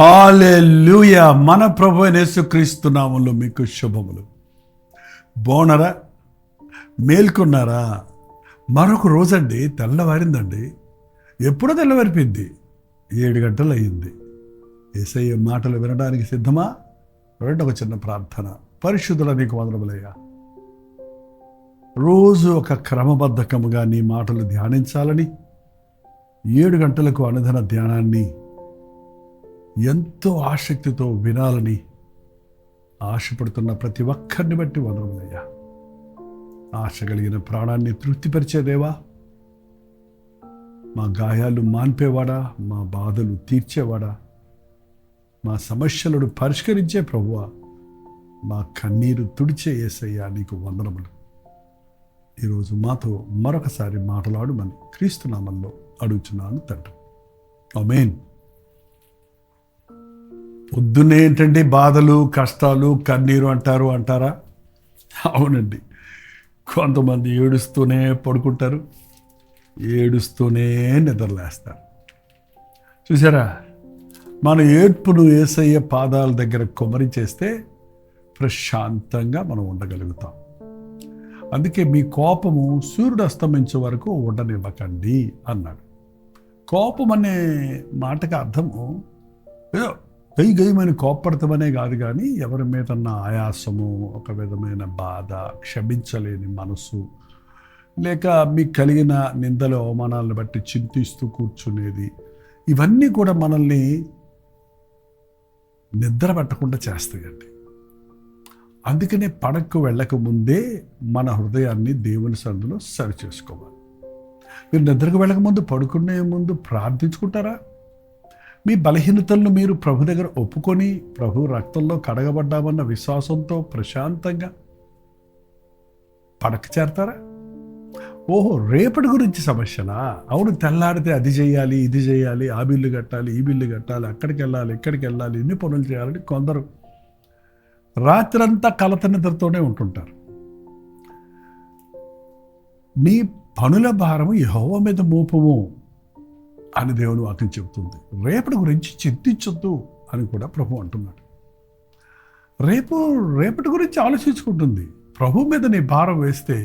హల్లెలూయా. మన ప్రభు యేసుక్రీస్తు నామములో మీకు శుభములు. బాగున్నారా? మేల్కొన్నారా? మరొక రోజండి, తెల్లవారిందండి. ఎప్పుడో తెల్లవారిపోయింది, 7 గంటలు అయ్యింది. యేసయ్య మాటలు వినడానికి సిద్ధమా? రండి, ఒక చిన్న ప్రార్థన. పరిశుద్ధుల నీకు వందనములయ్యా. రోజు ఒక క్రమబద్ధకముగా నీ మాటలు ధ్యానించాలని, 7 గంటలకు అనుదిన ధ్యానాన్ని ఎంతో ఆసక్తితో వినాలని ఆశపడుతున్న ప్రతి ఒక్కరిని బట్టి వందనములయ్యా. ఆశ కలిగిన ప్రాణాన్ని తృప్తిపరిచేదేవా, మా గాయాలు మాన్పేవాడా, మా బాధలు తీర్చేవాడా, మా సమస్యలను పరిష్కరించే ప్రభువా, మా కన్నీరు తుడిచే యేసయ్యా నీకు వందనములు. ఈరోజు మాతో మరొకసారి మాట్లాడమని క్రీస్తు నామములో అడుగుచున్నాను తండ్రి, ఆమేన్. పొద్దున్నే ఏంటండి బాధలు, కష్టాలు, కన్నీరు అంటారా? అవునండి. కొంతమంది ఏడుస్తూనే పడుకుంటారు, ఏడుస్తూనే నిద్రలేస్తారు. చూసారా? మన ఏడ్పును యేసయ్య పాదాల దగ్గర కుమ్మరించేస్తే ప్రశాంతంగా మనం ఉండగలుగుతాం. అందుకే మీ కోపము సూర్యుడు అస్తమించే వరకు ఉండనివ్వకండి అన్నాడు. కోపం అనే మాటకి అర్థము ఏదో గయమని కోప్పడతామనే కాదు, కానీ ఎవరి మీద ఆయాసము, ఒక విధమైన బాధ, క్షమించలేని మనసు, లేక మీకు కలిగిన నిందల అవమానాలను బట్టి చింతిస్తూ కూర్చునేది, ఇవన్నీ కూడా మనల్ని నిద్ర పట్టకుండా చేస్తాయండి. అందుకనే పడకు వెళ్ళక ముందే మన హృదయాన్ని దేవుని సన్నిధిలో సరి చేసుకోవాలి. మీరు నిద్రకు వెళ్ళక ముందు, పడుకునే ముందు ప్రార్థించుకుంటారా? మీ బలహీనతలను మీరు ప్రభు దగ్గర ఒప్పుకొని, ప్రభు రక్తంలో కడగబడ్డామన్న విశ్వాసంతో ప్రశాంతంగా పడక చేరతారా? ఓహో, రేపటి గురించి సమస్యనా? అవును, తెల్లారితే అది చేయాలి, ఇది చేయాలి, ఆ బిల్లు కట్టాలి, ఈ బిల్లు కట్టాలి, అక్కడికి వెళ్ళాలి, ఇక్కడికి వెళ్ళాలి, ఇన్ని పనులు చేయాలని కొందరు రాత్రంతా కలత నిద్రతోనే ఉంటుంటారు. మీ పనుల భారము యెహోవా మీద మోపము అని దేవుని వాక్యం చెబుతుంది. రేపటి గురించి చింతించొద్దు అని కూడా ప్రభు అంటున్నాడు. రేపటి గురించి ఆలోచించుకుంటుంది. ప్రభు మీద నీ భారం వేస్తే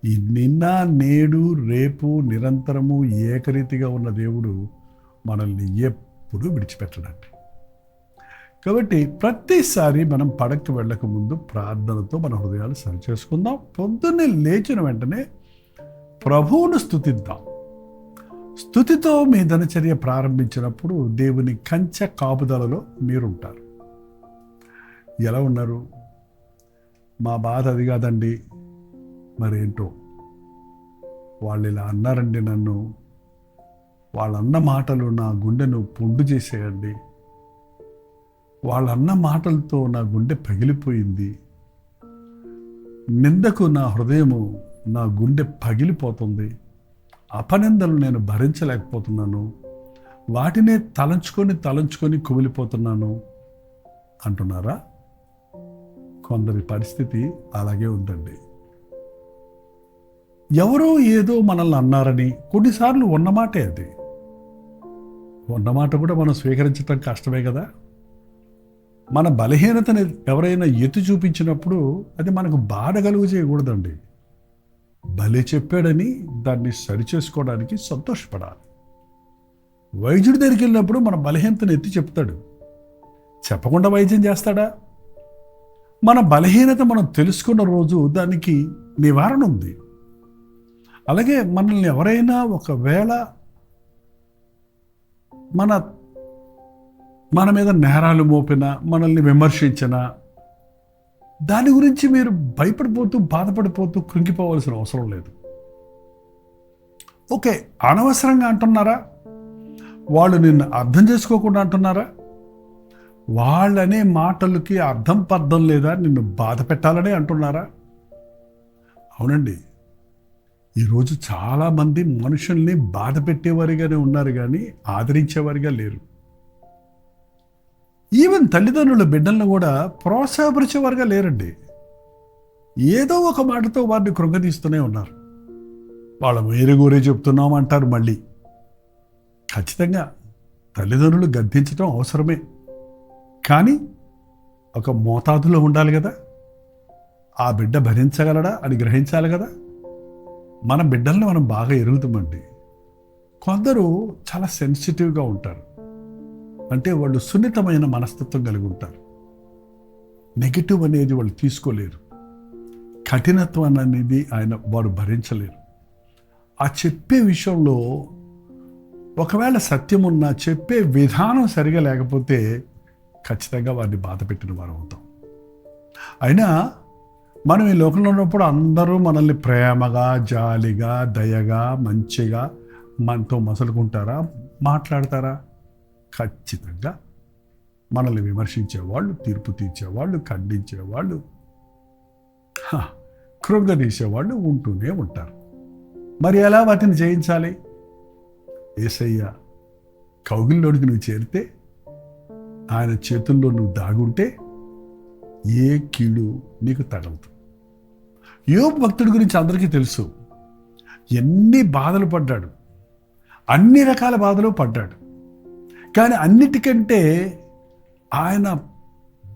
ఈ నిన్న, నేడు, రేపు నిరంతరము ఏకరీతిగా ఉన్న దేవుడు మనల్ని ఎప్పుడూ విడిచిపెట్టడండి. కాబట్టి ప్రతిసారి మనం పడకు వెళ్ళక ముందు ప్రార్థనతో మన హృదయాలు సరి చేసుకుందాం. పొద్దున్నే లేచిన వెంటనే ప్రభువును స్తుతిద్దాం. స్తుతితో మీ దినచర్య ప్రారంభించినప్పుడు దేవుని కంచె కాపుదలలో మీరుంటారు. ఎలా ఉన్నారు? మా బాధ అది కాదండి. మరేంటో వాళ్ళు ఇలా అన్నారండి నన్ను, వాళ్ళన్న మాటలు నా గుండెను పుండు చేసేయండి, వాళ్ళన్న మాటలతో నా గుండె పగిలిపోయింది, నిందకు నా హృదయము, నా గుండె పగిలిపోతుంది, అపనిందలు నేను భరించలేకపోతున్నాను, వాటినే తలంచుకొని కుమిలిపోతున్నాను అంటున్నారా? కొందరి పరిస్థితి అలాగే ఉందండి. ఎవరో ఏదో మనల్ని అన్నారని, కొన్నిసార్లు ఉన్నమాటే అది. ఉన్నమాట కూడా మనం స్వీకరించడం కష్టమే కదా. మన బలహీనతని ఎవరైనా ఎత్తి చూపించినప్పుడు అది మనకు బాధ కలుగు చేయకూడదండి. భలే చెప్పాడని దాన్ని సరిచేసుకోవడానికి సంతోషపడాలి. వైద్యుడి దగ్గరికి వెళ్ళినప్పుడు మన బలహీనతను ఎత్తి చెప్తాడు, చెప్పకుండా వైద్యం చేస్తాడా? మన బలహీనత మనం తెలుసుకున్న రోజు దానికి నివారణ ఉంది. అలాగే మనల్ని ఎవరైనా ఒకవేళ మన మీద నేరాలు మోపినా, మనల్ని విమర్శించినా, దాని గురించి మీరు భయపడిపోతూ, బాధపడిపోతూ కృంగిపోవాల్సిన అవసరం లేదు. ఓకే, అనవసరంగా అంటున్నారా? వాళ్ళు నిన్ను అర్థం చేసుకోకుండా అంటున్నారా? వాళ్ళనే మాటలకి అర్థం పర్థం లేదా, నిన్ను బాధ పెట్టాలనే అంటున్నారా? అవునండి. ఈరోజు చాలామంది మనుషుల్ని బాధ పెట్టేవారిగానే ఉన్నారు కానీ ఆదరించేవారిగా లేరు. ఈవెన్ తల్లిదండ్రుల బిడ్డలను కూడా ప్రోత్సాహపరిచేవారుగా లేరండి. ఏదో ఒక మాటతో వారిని కృంగతీస్తూనే ఉన్నారు. వాళ్ళ వేరే గోరే చెప్తున్నాం అంటారు మళ్ళీ. ఖచ్చితంగా తల్లిదండ్రులు గద్దించడం అవసరమే, కానీ ఒక మోతాదులో ఉండాలి కదా. ఆ బిడ్డ భరించగలడా అని గ్రహించాలి కదా. మన బిడ్డల్ని మనం బాగా ఎరుగుతామండి. కొందరు చాలా సెన్సిటివ్గా ఉంటారు, అంటే వాళ్ళు సున్నితమైన మనస్తత్వం కలిగి ఉంటారు. నెగిటివ్ అనేది వాళ్ళు తీసుకోలేరు. కఠినత్వం అనేది వారు భరించలేరు. ఆ చెప్పే విషయంలో ఒకవేళ సత్యం ఉన్నా చెప్పే విధానం సరిగా లేకపోతే ఖచ్చితంగా వారిని బాధ పెట్టిన వారు అవుతాం. అయినా మనం ఈ లోకంలో ఉన్నప్పుడు అందరూ మనల్ని ప్రేమగా, జాలిగా, దయగా, మంచిగా మనతో మసలుకుంటారా, మాట్లాడతారా? ఖచ్చితంగా మనల్ని విమర్శించేవాళ్ళు, తీర్పు తీర్చేవాళ్ళు, ఖండించేవాళ్ళు, కృంగదీసేవాళ్ళు ఉంటూనే ఉంటారు. మరి ఎలా వాటిని జయించాలి? యేసయ్య కౌగిల్లోనికి నువ్వు చేరితే, ఆయన చేతుల్లో నువ్వు దాగుంటే ఏ కీడు నీకు తగలదు. యోబు భక్తుడి గురించి అందరికీ తెలుసు. ఎన్ని బాధలు పడ్డాడు, అన్ని రకాల బాధలు పడ్డాడు. కానీ అన్నిటికంటే ఆయన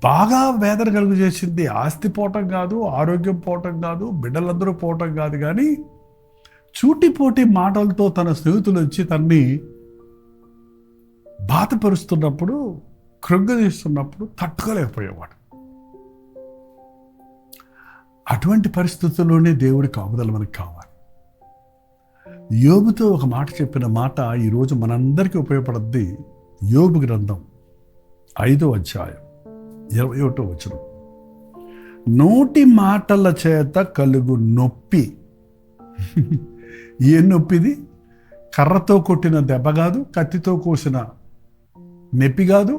బాగా వేదన కలుగు చేసింది ఆస్తి పోవటం కాదు, ఆరోగ్యం పోవటం కాదు, బిడ్డలందరూ పోవటం కాదు, కానీ చూటిపోటి మాటలతో తన స్నేహితులు వచ్చి తన్ని బాధపరుస్తున్నప్పుడు, కృంగదీస్తున్నప్పుడు తట్టుకోలేకపోయేవాడు. అటువంటి పరిస్థితుల్లోనే దేవుడి కాపుదల మనకు కావాలి. యోబుతో ఒక మాట చెప్పిన మాట ఈరోజు మనందరికీ ఉపయోగపడుద్ది. యోబు గ్రంథం 5వ అధ్యాయం 21వ వచనం. నోటి మాటల చేత కలుగు నొప్పి. ఏ నొప్పిది? కర్రతో కొట్టిన దెబ్బ కాదు, కత్తితో కోసిన నొప్పి కాదు,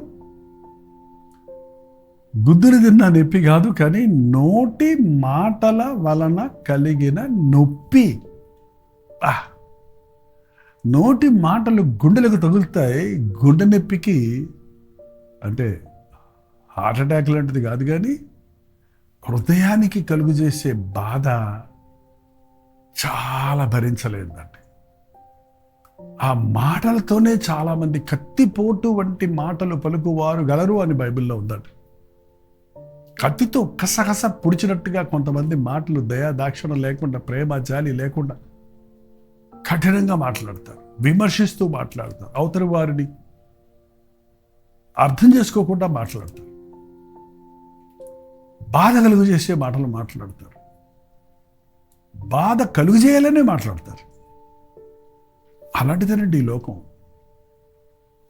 గుద్దులు తిన్న నొప్పి కాదు, కానీ నోటి మాటల వలన కలిగిన నొప్పి. నోటి మాటలు గుండెలకు తగులుతాయి. గుండె నొప్పికి అంటే హార్ట్ అటాక్ లాంటిది కాదు, కానీ హృదయానికి కలుగు చేసే బాధ చాలా భరించలేదండి. ఆ మాటలతోనే చాలామంది కత్తిపోటు వంటి మాటలు పలుకువారు గలరు అని బైబిల్లో ఉందండి. కత్తితో కసకస పుడిచినట్టుగా కొంతమంది మాటలు దయా దాక్షిణ్యం లేకుండా, ప్రేమ జాలి లేకుండా కఠినంగా మాట్లాడతారు, విమర్శిస్తూ మాట్లాడతారు, అవతలి వారిని అర్థం చేసుకోకుండా మాట్లాడతారు, బాధ కలుగు చేసే మాటలు మాట్లాడతారు, బాధ కలుగు చేయాలనే మాట్లాడతారు. అలాంటిదేనండి ఈ లోకం.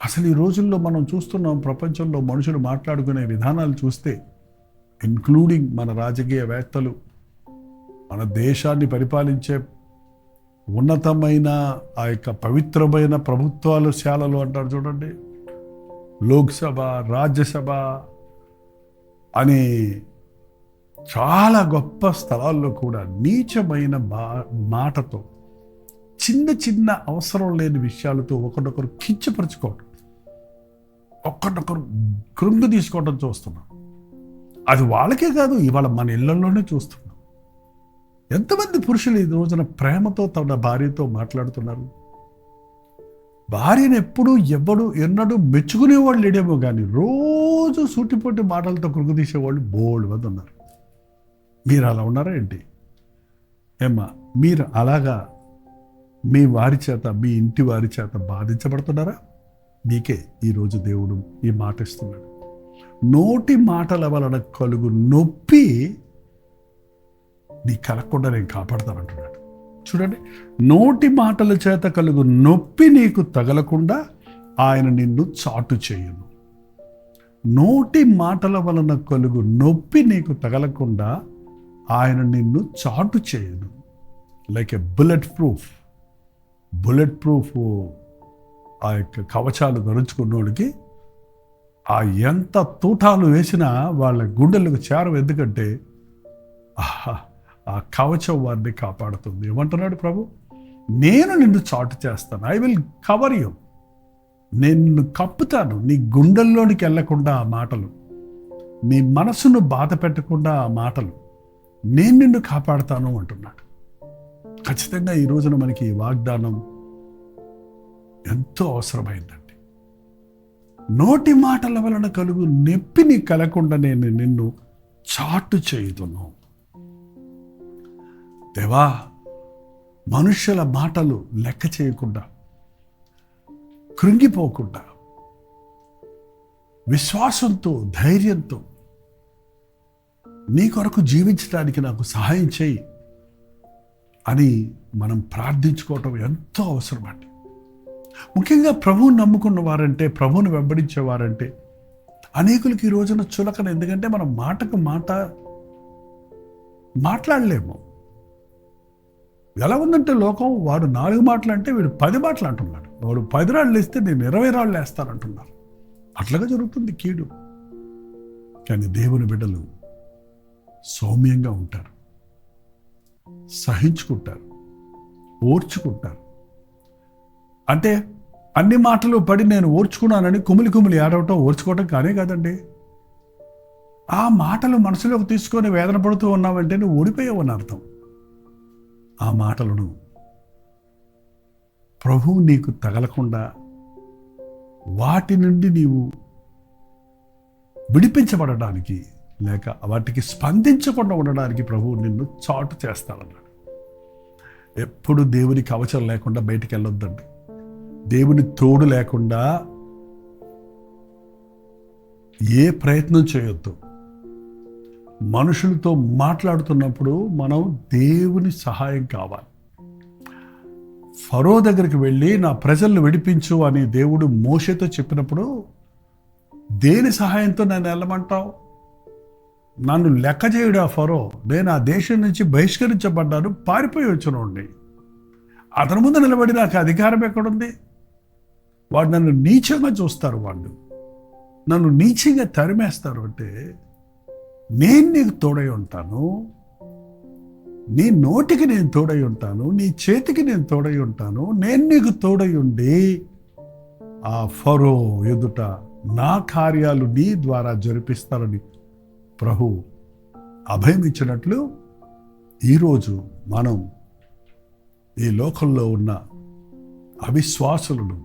అసలు ఈ రోజుల్లో మనం చూస్తున్నాం, ప్రపంచంలో మనుషులు మాట్లాడుకునే విధానాలు చూస్తే, ఇన్క్లూడింగ్ మన రాజకీయవేత్తలు, మన దేశాన్ని పరిపాలించే ఉన్నతమైన ఆ యొక్క పవిత్రమైన ప్రభుత్వాలు శాలలు అంటారు చూడండి, లోక్సభ, రాజ్యసభ అని చాలా గొప్ప స్థలాల్లో కూడా నీచమైన మాటతో, చిన్న చిన్న అవసరం లేని విషయాలతో ఒకరినొకరు కించపరుచుకోవడం, ఒకరినొకరు కృంగు తీసుకోవడం చూస్తున్నాం. అది వాళ్ళకే కాదు, ఇవాళ మన ఇళ్లలోనే చూస్తున్నాం. ఎంతమంది పురుషులు ఈ రోజున ప్రేమతో తన భార్యతో మాట్లాడుతున్నారు? భార్యను ఎన్నడూ మెచ్చుకునేవాళ్ళు లేడేమో, కానీ రోజు సూటిపోటి మాటలతో కృంగదీసేవాళ్ళు బోల్డ్ మంది ఉన్నారు. మీరు అలా ఉన్నారా ఏంటి? ఏమ్మా, మీరు అలాగా మీ వారి చేత, మీ ఇంటి వారి చేత బాధించబడుతున్నారా? మీకే ఈరోజు దేవుడు ఈ మాట ఇస్తున్నాడు. నోటి మాటల వలన కలుగు నొప్పి నీ కలగకుండా నేను కాపాడతానంటున్నాడు. చూడండి, నోటి మాటల చేత కలుగు నొప్పి నీకు తగలకుండా ఆయన నిన్ను చాటు చేయను. నోటి మాటల వలన కలుగు నొప్పి నీకు తగలకుండా ఆయన నిన్ను చాటు చేయను. లైక్ ఎ బుల్లెట్ ప్రూఫ్ ఆ యొక్క కవచాలు ధరించుకున్నోడికి ఆ ఎంత తూటాలు వేసినా వాళ్ళ గుండెలకు చేరం. ఎందుకంటే ఆ కవచం వారిని కాపాడుతుంది. ఏమంటున్నాడు ప్రభు? నేను నిన్ను చాటు చేస్తాను. I will cover you. నేను నిన్ను కప్పుతాను. నీ గుండెల్లోనికి వెళ్లకుండా ఆ మాటలు, నీ మనసును బాధ పెట్టకుండా ఆ మాటలు, నేను నిన్ను కాపాడుతాను అంటున్నాడు. ఖచ్చితంగా ఈ రోజున మనకి ఈ వాగ్దానం ఎంతో అవసరమైందండి. నోటి మాటల వలన కలుగు నొప్పి నీ కలగకుండా నేను నిన్ను చాటు చేయుదును. దేవా, మనుష్యుల మాటలు లెక్క చేయకుండా, కృంగిపోకుండా, విశ్వాసంతో, ధైర్యంతో నీ కొరకు జీవించడానికి నాకు సహాయం చేయి అని మనం ప్రార్థించుకోవటం ఎంతో అవసరం అండి. ముఖ్యంగా ప్రభువుని నమ్ముకున్న వారంటే, ప్రభువుని వెంబడించేవారంటే అనేకులకి ఈ రోజున చులకన. ఎందుకంటే మనం మాటకు మాట మాట్లాడలేము. ఎలా ఉందంటే లోకం, వాడు 4 మాటలు అంటే వీడు 10 మాటలు అంటున్నాడు. వాడు 10 రాళ్ళు వేస్తే నేను 20 రాళ్ళు వేస్తానంటున్నారు. అట్లాగా జరుగుతుంది కీడు. కానీ దేవుని బిడ్డలు సౌమ్యంగా ఉంటారు, సహించుకుంటారు, ఓర్చుకుంటారు. అంటే అన్ని మాటలు పడి నేను ఓర్చుకున్నానని కుమిలి ఏడవటం, ఓర్చుకోవటం కానే కాదండి. ఆ మాటలు మనసులోకి తీసుకొని వేదన పడుతూ ఉన్నావంటే నువ్వు ఓడిపోయావని అర్థం. ఆ మాటలను ప్రభువు నీకు తగలకుండా, వాటి నుండి నీవు విడిపించబడడానికి, లేక వాటికి స్పందించకుండా ఉండడానికి ప్రభువు నిన్ను చాటు చేస్తాడన్నాడు. ఎప్పుడు దేవుని కవచం లేకుండా బయటికి వెళ్ళొద్దండి. దేవుని తోడు లేకుండా ఏ ప్రయత్నం చేయొద్దు. మనుషులతో మాట్లాడుతున్నప్పుడు మనం దేవుని సహాయం కావాలి. ఫరో దగ్గరికి వెళ్ళి నా ప్రజలను విడిపించు అని దేవుడు మోషేతో చెప్పినప్పుడు దేని సహాయంతో నన్ను వెళ్ళమంటావు? నన్ను లెక్క చేయడు ఆ ఫరో. నేను ఆ దేశం నుంచి బహిష్కరించబడ్డాను, పారిపోయి వచ్చినోండి. అతని ముందు నిలబడి నాకు అధికారం ఎక్కడుంది? వాడు నన్ను నీచంగా చూస్తారు, వాళ్ళు నన్ను నీచంగా తరిమేస్తారు. అంటే నేను నీకు తోడై ఉంటాను, నీ నోటికి నేను తోడై ఉంటాను, నీ చేతికి నేను తోడై ఉంటాను. నేను నీకు తోడై ఉండి ఆ ఫరో ఎదుట నా కార్యాలు నీ ద్వారా జరిపిస్తానని ప్రభు అభయం ఇచ్చినట్లు ఈరోజు మనం ఈ లోకంలో ఉన్న అవిశ్వాసులను,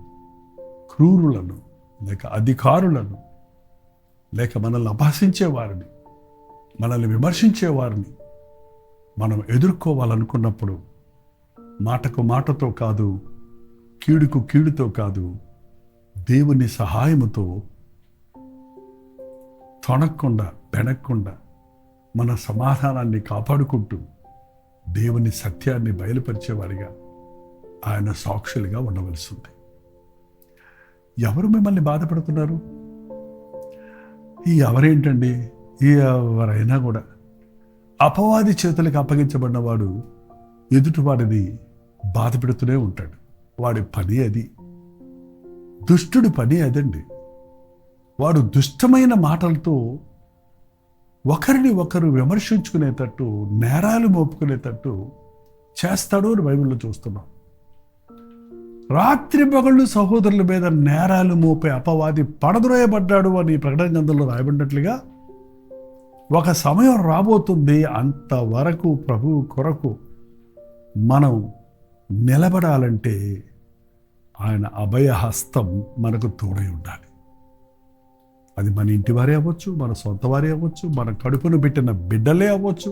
క్రూరులను, లేక అధికారులను, లేక మనల్ని అపహసించే వారిని, మనల్ని విమర్శించే వారిని మనం ఎదుర్కోవాలనుకున్నప్పుడు మాటకు మాటతో కాదు, కీడుకు కీడుతో కాదు, దేవుని సహాయముతో తొణక్కుండా, బెనక్కుండా మన సమాధానాన్ని కాపాడుకుంటూ దేవుని సత్యాన్ని బయలుపరిచేవారిగా, ఆయన సాక్షులుగా ఉండవలసి ఉంది. ఎవరు మిమ్మల్ని బాధపడుతున్నారు? ఈ ఎవరేంటండి? ఈ ఎవరైనా కూడా అపవాది చేతులకు అప్పగించబడిన వాడు ఎదుటివాడిని బాధ పెడుతూనే ఉంటాడు. వాడి పని అది, దుష్టుడి పని అదండి. వాడు దుష్టమైన మాటలతో ఒకరిని ఒకరు విమర్శించుకునేటట్టు, నేరాలు మోపుకునేటట్టు చేస్తాడు అని బైబిల్లో చూస్తున్నాం. రాత్రి పగళ్ళు సహోదరుల మీద నేరాలు మోపే అపవాది పడద్రోయబడ్డాడు అని ప్రకటన గ్రంథంలో రాయబడినట్లుగా ఒక సమయం రాబోతుంది. అంతవరకు ప్రభువు కొరకు మనం నిలబడాలంటే ఆయన అభయహస్తం మనకు తోడై ఉండాలి. అది మన ఇంటి వారే అవ్వచ్చు, మన సొంత వారే అవ్వచ్చు, మన కడుపును పెట్టిన బిడ్డలే అవ్వచ్చు,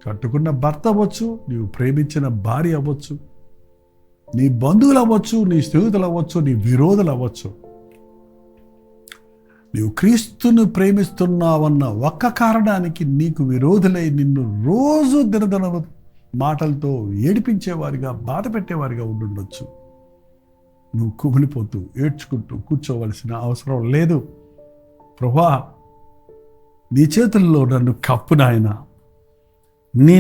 కట్టుకున్న భర్త అవ్వచ్చు, నీవు ప్రేమించిన భార్య అవ్వచ్చు, నీ బంధువులు అవ్వచ్చు, నీ స్నేహితులు అవ్వచ్చు, నీ విరోధులు అవ్వచ్చు. నీవు క్రీస్తును ప్రేమిస్తున్నావన్న ఒక్క కారణానికి నీకు విరోధులై నిన్ను రోజు దినదిన మాటలతో ఏడిపించేవారిగా, బాధ పెట్టేవారిగా ఉండుండొచ్చు. నువ్వు కుమిలిపోతూ ఏడ్చుకుంటూ కూర్చోవలసిన అవసరం లేదు. ప్రభువా, నీ చేతుల్లో నన్ను కప్పు నాయన. నీ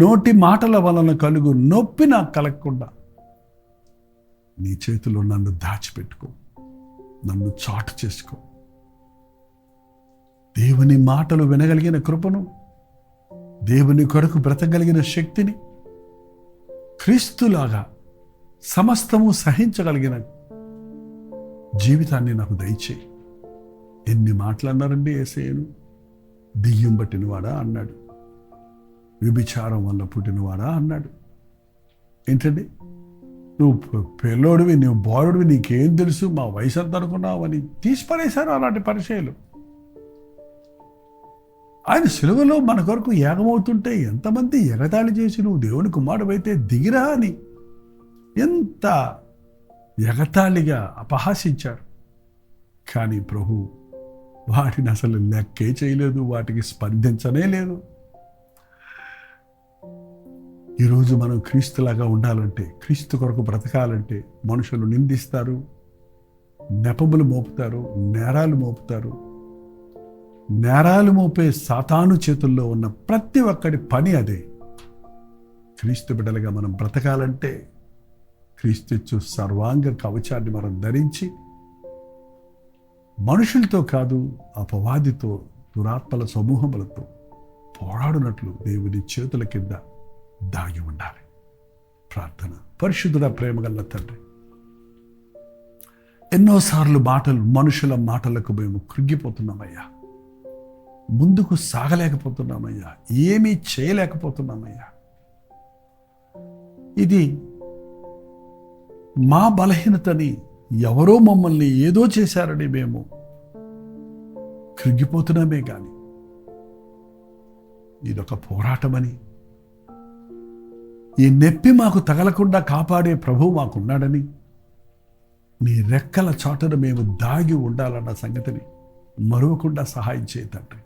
నోటి మాటల వలన కలుగు నొప్పి నాకు కలగకుండా నీ చేతిలో నన్ను దాచిపెట్టుకో, నన్ను చాటు చేసుకో. దేవుని మాటలు వినగలిగిన కృపను, దేవుని కొరకు బ్రతకగలిగిన శక్తిని, క్రీస్తులాగా సమస్తము సహించగలిగిన జీవితాన్ని నాకు దయచేయి. ఎన్ని మాటలన్నారండి యేసయ్యను. దెయ్యం పట్టినవాడా అన్నాడు, వ్యభిచారం వల్ల పుట్టినవాడా అన్నాడు. ఏంటండి, నువ్వు పిల్లోడివి, నువ్వు బాలుడివి, నీకేం తెలుసు, మా వయసు అంత అనుకున్నావు అని తీసిపడేశారు అలాంటి పరిచయాలు. ఆయన సిలువలో మన కొరకు యాగమవుతుంటే ఎంతమంది ఎగతాళి చేసి నువ్వు దేవుని కుమారుడైతే దిగిరా అని ఎంత ఎగతాళిగా అపహాసించారు. కానీ ప్రభు వాటిని అసలు లెక్కే చేయలేదు, వాటికి స్పందించనే లేదు. ఈరోజు మనం క్రీస్తులాగా ఉండాలంటే, క్రీస్తు కొరకు బ్రతకాలంటే మనుషులు నిందిస్తారు, నెపములు మోపుతారు, నేరాలు మోపుతారు. నేరాలు మోపే సాతాను చేతుల్లో ఉన్న ప్రతి ఒక్కడి పని అదే. క్రీస్తు బిడ్డలుగా మనం బ్రతకాలంటే క్రీస్తు సర్వాంగ కవచాన్ని మనం ధరించి మనుషులతో కాదు, అపవాదితో, దురాత్మల సమూహములతో పోరాడునట్లు దేవుని చేతుల కింద దాగి ఉండాలి. ప్రార్థన. పరిశుద్ధుడ, ప్రేమగల తండ్రి, ఎన్నోసార్లు మనుషుల మాటలకు మేము కృంగిపోతున్నామయ్యా, ముందుకు సాగలేకపోతున్నామయ్యా, ఏమీ చేయలేకపోతున్నామయ్యా. ఇది మా బలహీనతని, ఎవరో మమ్మల్ని ఏదో చేశారని మేము కృంగిపోతున్నామే కానీ ఇదొక పోరాటమని, ఈ నొప్పి మాకు తగలకుండా కాపాడే ప్రభువు మాకున్నాడని, నీ రెక్కల చాటున మేము దాగి ఉండాలన్న సంగతిని మరువకుండా సహాయం చేయ తండ్రి.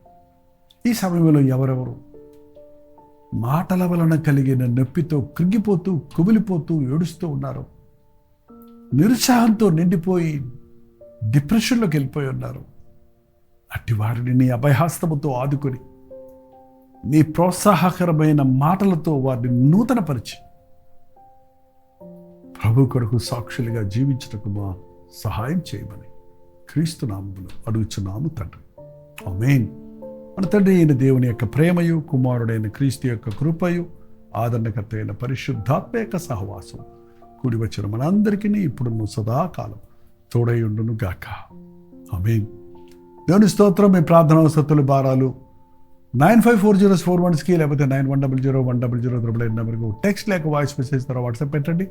ఈ సమయంలో ఎవరెవరు మాటల వలన కలిగిన నొప్పితో కృంగిపోతూ, కుమిలిపోతూ, ఏడుస్తూ ఉన్నారు, నిరుత్సాహంతో నిండిపోయి డిప్రెషన్లోకి వెళ్ళిపోయి ఉన్నారు, అట్టి వారిని నీ అభయహస్తముతో ఆదుకొని, నీ ప్రోత్సాహకరమైన మాటలతో వారిని నూతనపరిచి ప్రభు కొరకు సాక్షులుగా జీవించటకు మా సహాయం చేయమని క్రీస్తు నామములో అడుగుచున్నాము తండ్రి. ఆమేన్. మన తండ్రి అయిన దేవుని యొక్క ప్రేమయు, కుమారుడైన క్రీస్తు యొక్క కృపయు, ఆదరణకర్త అయిన పరిశుద్ధాత్మ యొక్క సహవాసం కూడి వచ్చిన మనందరికీ ఇప్పుడు సదాకాలం తోడై ఉండును గాక. ఆమేన్. దేవుని స్తోత్రం. మీ ప్రార్థన వసతులు భారాలు 954041కి లేకపోతే 9100100088 నెంబర్కు టెక్స్ట్ లేక వాయిస్ మెసేజ్ ద్వారా వాట్సాప్ పెట్టండి.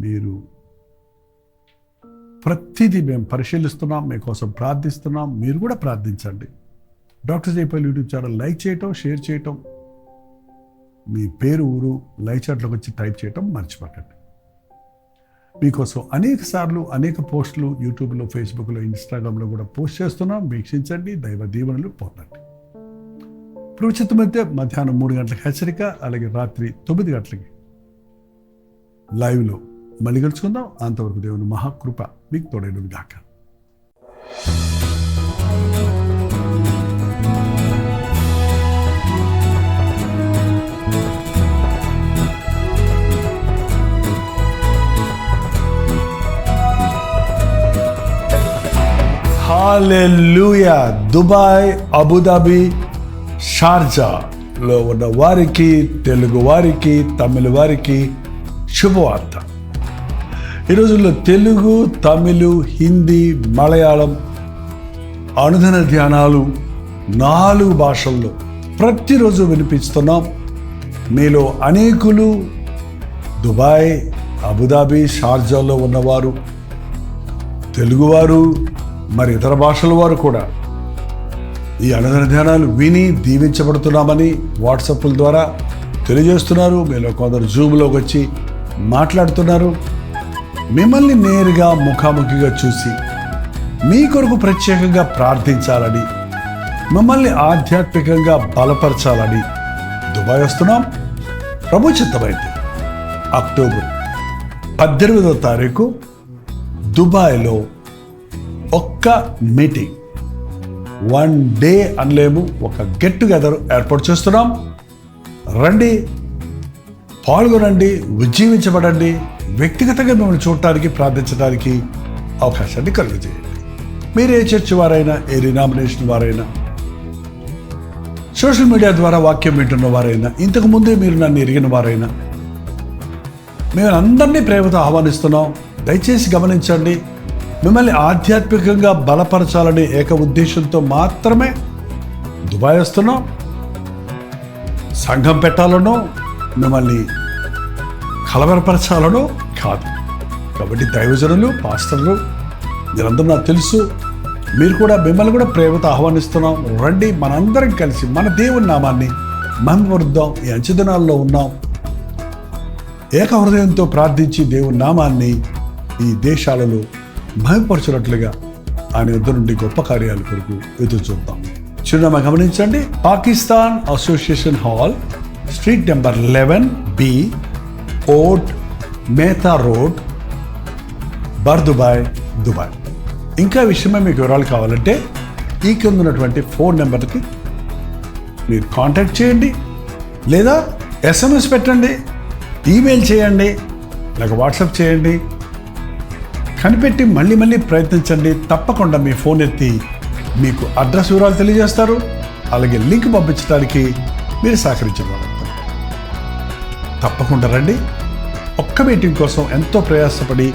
మీరు ప్రతిదీ మేము పరిశీలిస్తున్నాం, మీకోసం ప్రార్థిస్తున్నాం. మీరు కూడా ప్రార్థించండి. Doctor Jaipal YouTube channel like చేయటం, షేర్ చేయటం, మీ పేరు, ఊరు లైవ్ చాట్లోకి వచ్చి టైప్ చేయటం మర్చిపోకండి. మీకోసం అనేక సార్లు అనేక పోస్టులు యూట్యూబ్లో, ఫేస్బుక్లో, ఇన్స్టాగ్రామ్లో కూడా పోస్ట్ చేస్తున్నాం. వీక్షించండి, దైవ దీవెనలు పొందండి. ఇప్పుడు ఉచితమైతే మధ్యాహ్నం 3 గంటలకు హెచ్చరిక, అలాగే రాత్రి 9 గంటలకి లైవ్లో మళ్ళీ కలుసుకుందాం. అంతవరకు దేవుని మహాకృప మీకు తోడైనది గాక. హల్లెలూయా. దుబాయ్, అబుదాబి, షార్జాలో ఉన్న వారికి, తెలుగు వారికి, తమిళ వారికి శుభవార్త. ఈ రోజుల్లో తెలుగు, తమిళ్, హిందీ, మలయాళం అనుదిన ధ్యానాలు 4 భాషల్లో ప్రతిరోజు వినిపిస్తున్నాం. మీలో అనేకులు దుబాయ్, అబుదాబి, షార్జాలో ఉన్నవారు, తెలుగువారు, మరి ఇతర భాషల వారు కూడా ఈ అనుదిన ధ్యానాలు విని దీవించబడుతున్నామని వాట్సాప్ల ద్వారా తెలియజేస్తున్నారు. మీలో కొందరు జూమ్లోకి వచ్చి మాట్లాడుతున్నారు. మిమ్మల్ని నేరుగా ముఖాముఖిగా చూసి మీ కొరకు ప్రత్యేకంగా ప్రార్థించాలని, మిమ్మల్ని ఆధ్యాత్మికంగా బలపరచాలని దుబాయ్ వస్తున్నాం. ప్రభు చిత్తమైతే అక్టోబర్ 18వ తారీఖు దుబాయ్లో ఒక్క మీటింగ్, 1 డే అనలేము, ఒక గెట్ టుగెదర్ ఏర్పాటు చేస్తున్నాం. రండి, పాల్గొనండి, ఉజ్జీవించబడండి. వ్యక్తిగతంగా మిమ్మల్ని చూడటానికి, ప్రార్థించడానికి అవకాశాన్ని కలుగజేయండి. మీరు ఏ చర్చ్ వారైనా, ఏ డినామినేషన్ వారైనా సోషల్ మీడియా ద్వారా వాక్యం వింటున్న వారైనా, ఇంతకు ముందే మీరు నన్ను ఎరిగిన వారైనా, మేము అందరినీ ప్రేమతో ఆహ్వానిస్తున్నాం. దయచేసి గమనించండి, మిమ్మల్ని ఆధ్యాత్మికంగా బలపరచాలనే ఏక ఉద్దేశంతో మాత్రమే దుబాయ్ వస్తున్నాం. సంఘం పెట్టాలనో మిమ్మల్ని కలవరపరచాలనో కాదు. కాబట్టి దైవజనులు, పాస్టర్లు మీరందరూ నాకు తెలుసు, మీరు కూడా మిమ్మల్ని కూడా ప్రేమతో ఆహ్వానిస్తున్నాం. రండి, మనందరం కలిసి మన దేవుని నామాన్ని మహిమపరుద్దాం. ఈ అంచెదినాల్లో ఉన్నాం. ఏక హృదయంతో ప్రార్థించి దేవుని నామాన్ని ఈ దేశాలలో మహిమపరచినట్లుగా ఆయన యుద్ధ నుండి గొప్ప కార్యాల కొరకు ఎదురు చూద్దాం. చిరునామా గమనించండి, Pakistan association hall, street number 11B, Oud Metha road, Bur Dubai, Dubai. ఇంకా విషయమే మీకు వివరాలు కావాలంటే ఈ కింద ఉన్నటువంటి ఫోన్ నెంబర్కి మీరు కాంటాక్ట్ చేయండి, లేదా SMS పెట్టండి, ఈమెయిల్ చేయండి, లేక వాట్సాప్ చేయండి. కనిపెట్టి మళ్ళీ ప్రయత్నించండి. తప్పకుండా మీ ఫోన్ ఎత్తి మీకు అడ్రస్ వివరాలు తెలియజేస్తారు. అలాగే లింక్ పంపించడానికి మీరు సహకరించగలరు. తప్పకుండా రండి. ఒక్క మీటింగ్ కోసం ఎంతో ప్రయాసపడి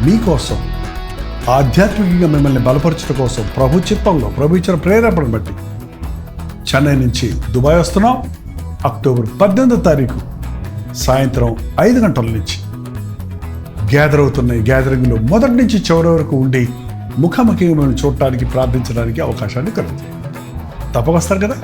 మీకోసం ఆధ్యాత్మికంగా మిమ్మల్ని బలపరచడం కోసం ప్రభు చిత్తంలో, ప్రభు ఇచ్చిన ప్రేరేపణ బట్టి చెన్నై నుంచి దుబాయ్ వస్తున్నాం. అక్టోబర్ 18వ తారీఖు సాయంత్రం 5 గంటల నుంచి గ్యాదర్ అవుతున్న ఈ గ్యాదరింగ్లో మొదటి నుంచి చివరి వరకు ఉండి ముఖాముఖిగా మిమ్మల్ని చూడటానికి, ప్రార్థించడానికి అవకాశాన్ని కలుగుతుంది. తప్పకొస్తారు కదా.